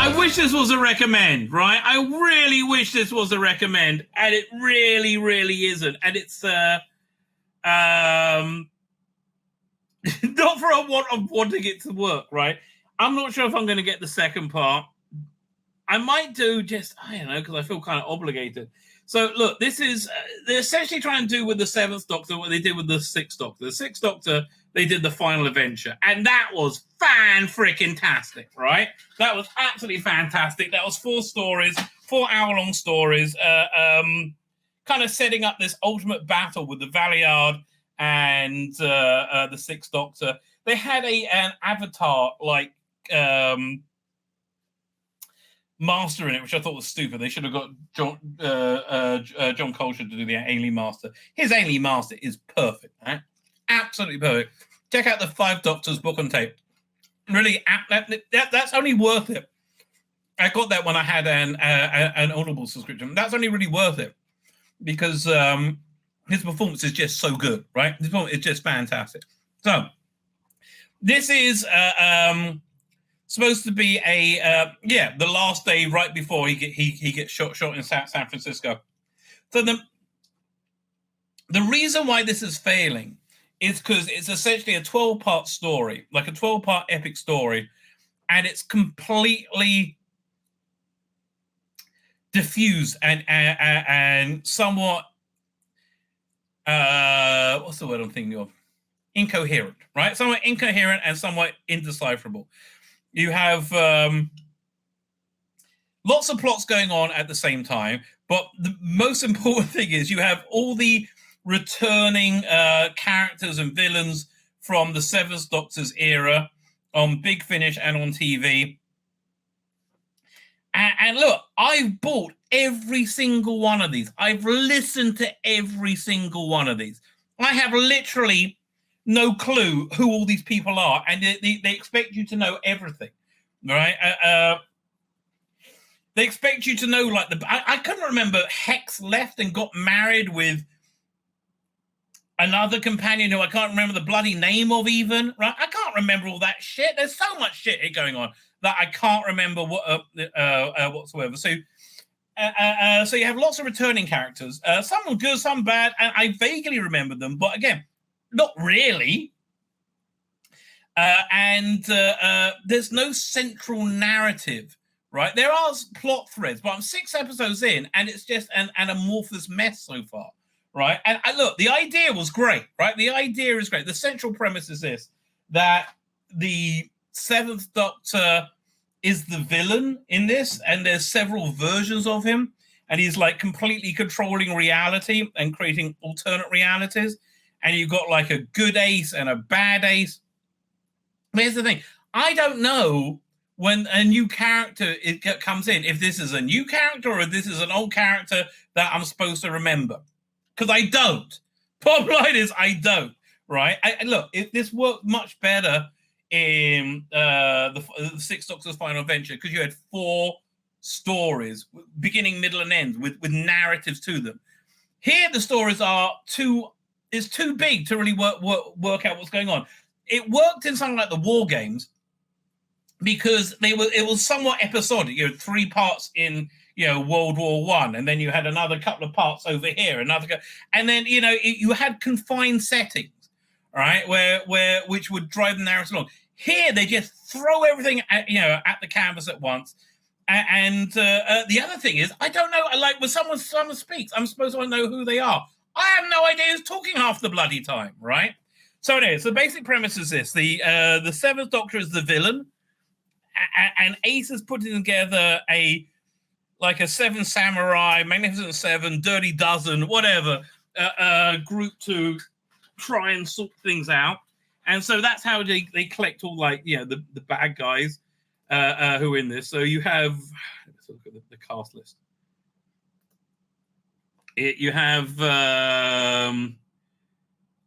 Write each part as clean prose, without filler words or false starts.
I wish this was a recommend, right? I really wish this was a recommend, and it really, really isn't. And it's not for a want of wanting it to work, right? I'm not sure if I'm going to get the second part. I might do just, I don't know, because I feel kind of obligated. So, look, this is, they're essentially trying to do with the Seventh Doctor what they did with the Sixth Doctor. The Sixth Doctor, they did the Final Adventure, and that was fan-freaking-tastic, right? That was absolutely fantastic. That was 4 stories, 4-hour-long stories, kind of setting up this ultimate battle with the Valiard and the Sixth Doctor. They had an avatar, like, Master in it, which I thought was stupid. They should have got John Coltrane to do the Alien Master. His Alien Master is perfect, right? Absolutely perfect. Check out the 5 Doctors book on tape. Really, that's only worth it. I got that when I had an Audible subscription. That's only really worth it because his performance is just so good, right? His performance is just fantastic. So this is supposed to be the last day right before he gets shot in San Francisco. So the reason why this is failing is because it's essentially a 12-part story, like a 12-part epic story, and it's completely diffused and somewhat what's the word I'm thinking of? Incoherent, right? Somewhat incoherent and somewhat indecipherable. You have lots of plots going on at the same time, but the most important thing is you have all the returning characters and villains from the Seventh Doctor's era on Big Finish and on TV. And look, I've bought every single one of these. I've listened to every single one of these. I have literally no clue who all these people are, and they expect you to know everything, right? They expect you to know, like, I couldn't remember. Hex left and got married with another companion who I can't remember the bloody name of even, right? I can't remember all that shit. There's so much shit going on that I can't remember whatsoever. So you have lots of returning characters. Some are good, some bad, and I vaguely remember them, but again, not really. And there's no central narrative, right? There are plot threads, but I'm 6 episodes in, and it's just an amorphous mess so far, right? And look, the idea was great, right? The idea is great. The central premise is this, that the Seventh Doctor is the villain in this, and there's several versions of him, and he's like completely controlling reality and creating alternate realities. And you've got like a good ace and a bad ace. But here's the thing. I don't know when a new character comes in, if this is a new character or if this is an old character that I'm supposed to remember. Because I don't. Bottom line is I don't, right? Look, this worked much better in the Sixth Doctor's Final Adventure because you had 4 stories, beginning, middle, and end, with narratives to them. Here, the stories are it's too big to really work out what's going on. It worked in something like the War Games because it was somewhat episodic. You had 3 parts in World War I, and then you had another couple of parts over here, and then you had confined settings, right? Where which would drive the narrative along. Here they just throw everything at the canvas at once. And the other thing is, I don't know. Like when someone speaks, I'm supposed to know who they are. I have no idea who's talking half the bloody time, right? So anyway, so the basic premise is this: the Seventh Doctor is the villain, and Ace is putting together a 7 Samurai, Magnificent Seven, Dirty Dozen, whatever group to try and sort things out. And so that's how they collect all the bad guys who are in this. So you have, let's look at the cast list. You have,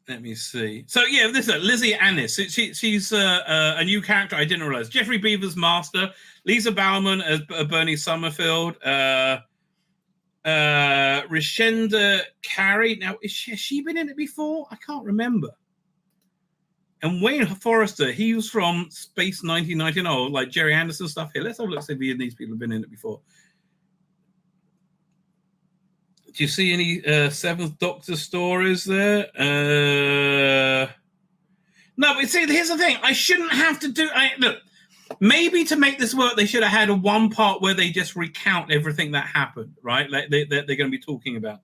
let me see. So yeah, this is Lizzie Annis. She's a new character I didn't realize. Jeffrey Beaver's Master, Lisa Bauman as Bernie Summerfield, Rishenda Carey. Now, has she been in it before? I can't remember. And Wayne Forrester, he was from Space 1999, like Jerry Anderson stuff here. Let's have a look, see if any of these people have been in it before. Do you see any Seventh Doctor stories there? No, but see, here's the thing. I shouldn't have to do... Look, maybe to make this work, they should have had one part where they just recount everything that happened, right? Like they're going to be talking about.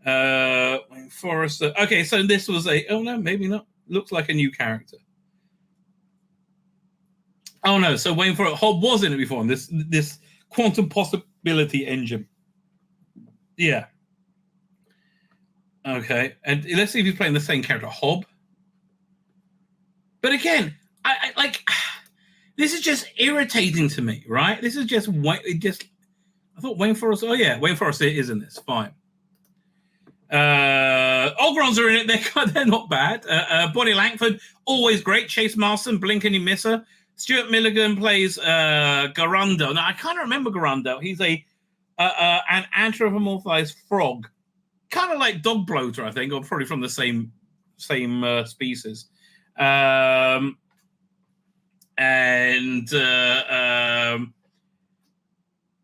Wayne Forrester. Okay, so this was a... Oh, no, maybe not. Looks like a new character. Oh, no, so Wayne Forrester... Hob was in it before, in this quantum possibility engine. Yeah. Okay, and let's see if he's playing the same character, Hob. But again, I like... This is just irritating to me, right? This is just... I thought Wayne Forrester... Oh, yeah, Wayne Forrester is in this. Fine. Ogrons are in it. They're not bad. Bonnie Langford, always great. Chase Marston, blink and you miss her. Stuart Milligan plays Garundo. Now, I can't remember Garundo. He's an anthropomorphized frog. Kind of like Dog Bloater, I think, or probably from the same species.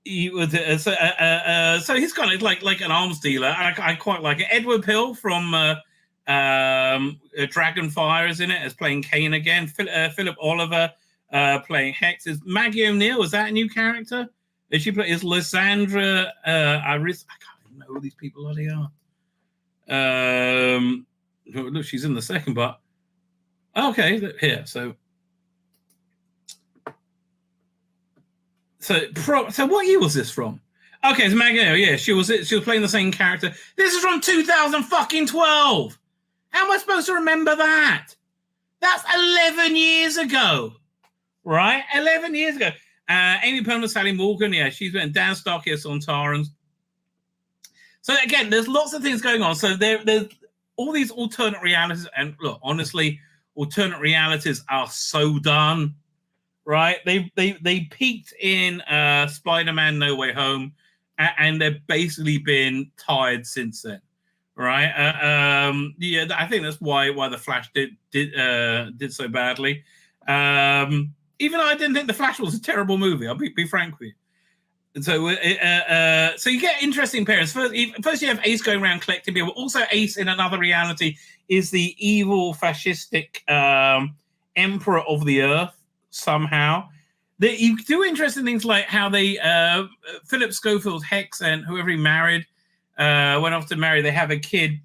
He was so he's kind of like an arms dealer. I quite like it. Edward Pill from Dragonfire is in it as playing Kane again. Philip Oliver playing Hex. Is Maggie O'Neill? Is that a new character? Is Lysandra Aris? I can't even know who these people are. Look, she's in the second part. Okay, here. So what year was this from? Okay, it's Maggie. Yeah, she was playing the same character. This is from 2012. How am I supposed to remember that? That's 11 years ago, right? 11 years ago. Amy Poehler, Sally Morgan. Yeah, she's been Dan Starkey on Tarans. So again, there's lots of things going on. So there's all these alternate realities, and look, honestly, alternate realities are so done. Right, they peaked in Spider-Man: No Way Home, and they've basically been tired since then. Right, yeah, I think that's why the Flash did so badly. Even though I didn't think the Flash was a terrible movie, I'll be frank with you. So you get interesting parents. First, you have Ace going around collecting people. Also, Ace in another reality is the evil fascistic emperor of the Earth. Somehow, you do interesting things like how they Philip Schofield Hex and whoever he married went off to marry. They have a kid,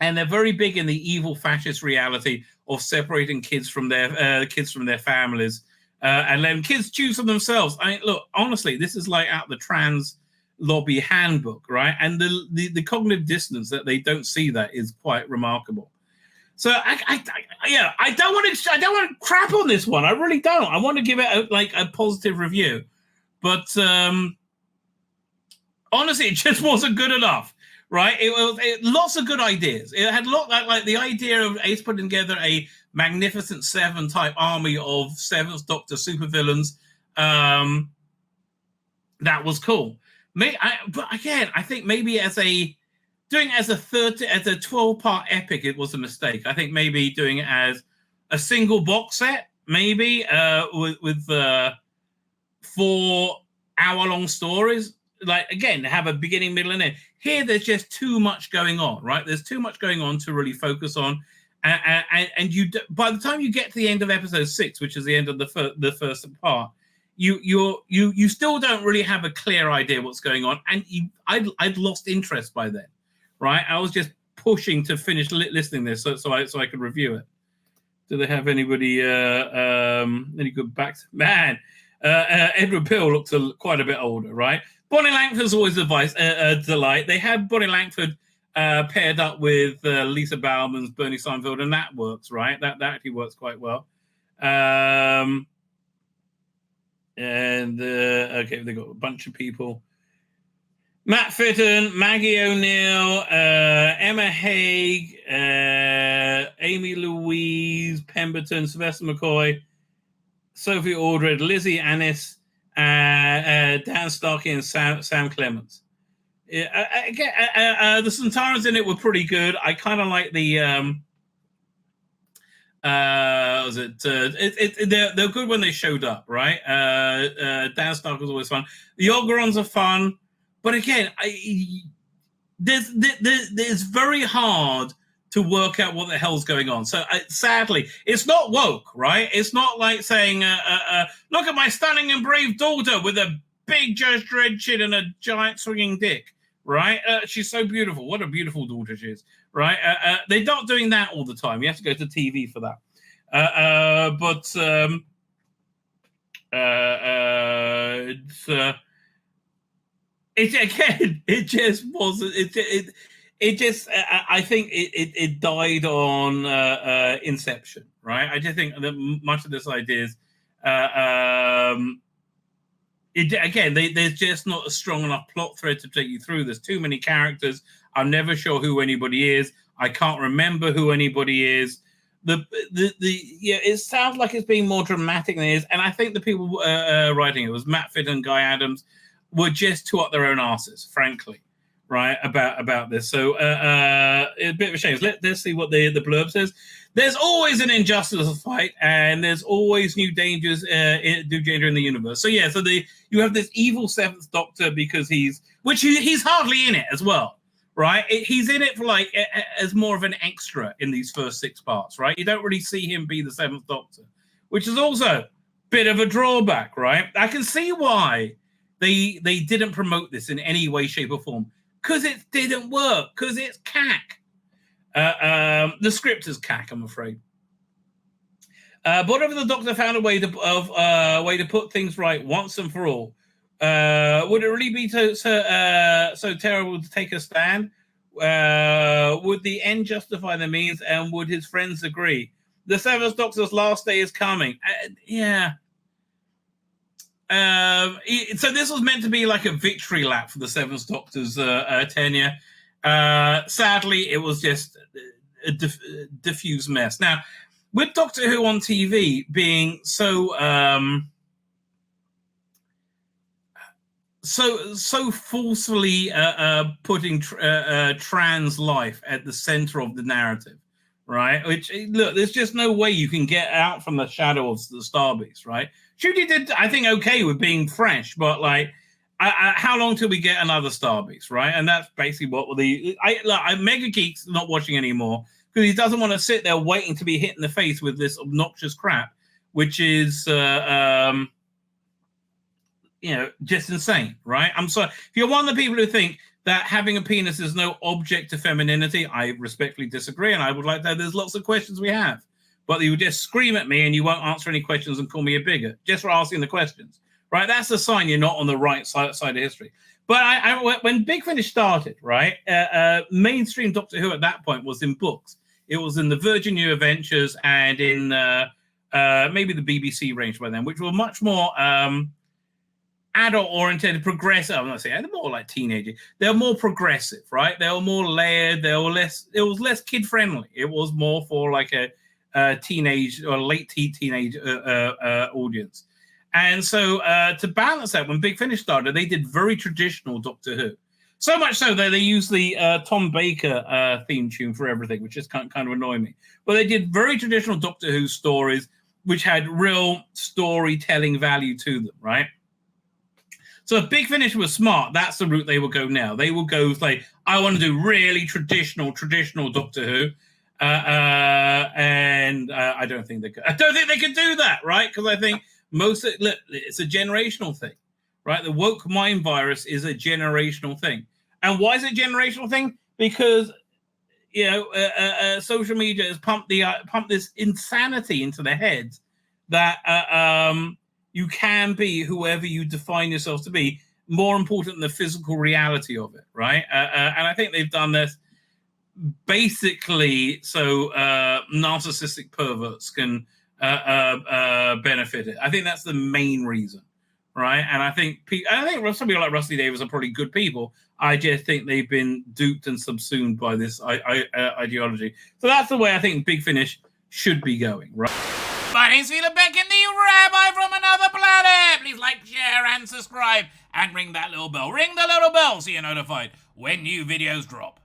and they're very big in the evil fascist reality of separating kids from their families and letting kids choose for themselves. I mean, look, honestly, this is like out the trans lobby handbook, right? And the cognitive dissonance that they don't see that is quite remarkable. So I don't want to crap on this one. I really don't. I want to give it a positive review, but honestly, it just wasn't good enough. Right? It lots of good ideas. It had like the idea of Ace putting together a Magnificent Seven type army of Seventh Doctor supervillains. That was cool. But again, I think maybe doing it as a 12-part epic, it was a mistake. I think maybe doing it as a single box set, maybe with 4 hour-long stories. Like, again, have a beginning, middle, and end. Here, there's just too much going on, right? There's too much going on to really focus on. And you, by the time you get to the end of episode 6, which is the end of the first part, you still don't really have a clear idea what's going on. And I'd lost interest by then. Right, I was just pushing to finish listening this so I could review it. Do they have anybody any good backs? Man, Edward Pill looks quite a bit older, right? Bonnie Langford's always a delight. They had Bonnie Langford paired up with Lisa Bowerman's Bernie Seinfeld, and that works, right? That actually works quite well. Okay, they've got a bunch of people. Matt Fitton, Maggie O'Neill, Emma Haig, Amy Louise Pemberton, Sylvester McCoy, Sophie Aldred, Lizzie Annis, Dan Starkey, and Sam Clements. The Santarans in it were pretty good. I kind of like the Was it? They're good when they showed up, right? Dan Stark was always fun. The Ogorons are fun, but again, there's very hard to work out what the hell's going on. So sadly, it's not woke, right? It's not like saying, look at my stunning and brave daughter with a big Judge Dredd chin and a giant swinging dick, right? She's so beautiful. What a beautiful daughter she is, right? They're not doing that all the time. You have to go to TV for that. It just wasn't. It just. I think it died on Inception, right? I just think that much of this idea is. There's just not a strong enough plot thread to take you through. There's too many characters. I'm never sure who anybody is. I can't remember who anybody is. It sounds like it's being more dramatic than it is, and I think the people writing it was Matt Fitt and Guy Adams were just too up their own asses, frankly, right, about this. So it's a bit of a shame. Let's see what the blurb says. There's always an injustice to fight, and there's always new dangers, new danger in the universe. So yeah, you have this evil Seventh Doctor because he's hardly in it as well, right? He's in it for as more of an extra in these first 6 parts, right? You don't really see him be the Seventh Doctor, which is also a bit of a drawback, right? I can see why they didn't promote this in any way, shape, or form, because it didn't work, because it's cack. The script is cack, I'm afraid. But whatever the Doctor found a way to put things right once and for all, would it really be so terrible to take a stand? Would the end justify the means, and would his friends agree? The Seventh Doctor's last day is coming. Yeah. So this was meant to be like a victory lap for the Seventh Doctor's tenure. Sadly, it was just a diffuse mess. Now, with Doctor Who on TV being so forcefully putting trans life at the center of the narrative, right? Which, look, there's just no way you can get out from the shadow of the Starbeast, right? Judy did, I think, okay with being fresh, but how long till we get another Starbeast, right? And that's basically what Mega Geek's not watching anymore because he doesn't want to sit there waiting to be hit in the face with this obnoxious crap, which is just insane, right? I'm sorry. If you're one of the people who think that having a penis is no object to femininity, I respectfully disagree, and I would like to say there's lots of questions we have. But you just scream at me and you won't answer any questions and call me a bigot just for asking the questions, right? That's a sign you're not on the right side of history. But when Big Finish started, right, mainstream Doctor Who at that point was in books. It was in the Virgin New Adventures and in maybe the BBC range by then, which were much more adult-oriented, progressive. I'm not saying they're more like teenager. They're more progressive, right? They were more layered. It was less kid-friendly. It was more for like a teenage or late teenage audience. And so to balance that, when Big Finish started, they did very traditional Doctor Who. So much so that they used the Tom Baker theme tune for everything, which is kind of annoying me. But they did very traditional Doctor Who stories, which had real storytelling value to them, right? So if Big Finish was smart, that's the route they will go now. They will go like, I want to do really traditional Doctor Who. And I don't think they could. I don't think they could do that, right? Because I think it's a generational thing, right? The woke mind virus is a generational thing. And why is it a generational thing? Because social media has pumped this insanity into their heads that you can be whoever you define yourself to be, more important than the physical reality of it, right? And I think they've done this basically so narcissistic perverts can benefit it. I think that's the main reason, right? And I think some people like Rusty Davis are probably good people. I just think they've been duped and subsumed by this ideology. So that's the way I think Big Finish should be going, right? My name's Tzvi Lebetkin, the Rabbi from another planet. Please like, share, and subscribe, and ring that little bell. Ring the little bell so you're notified when new videos drop.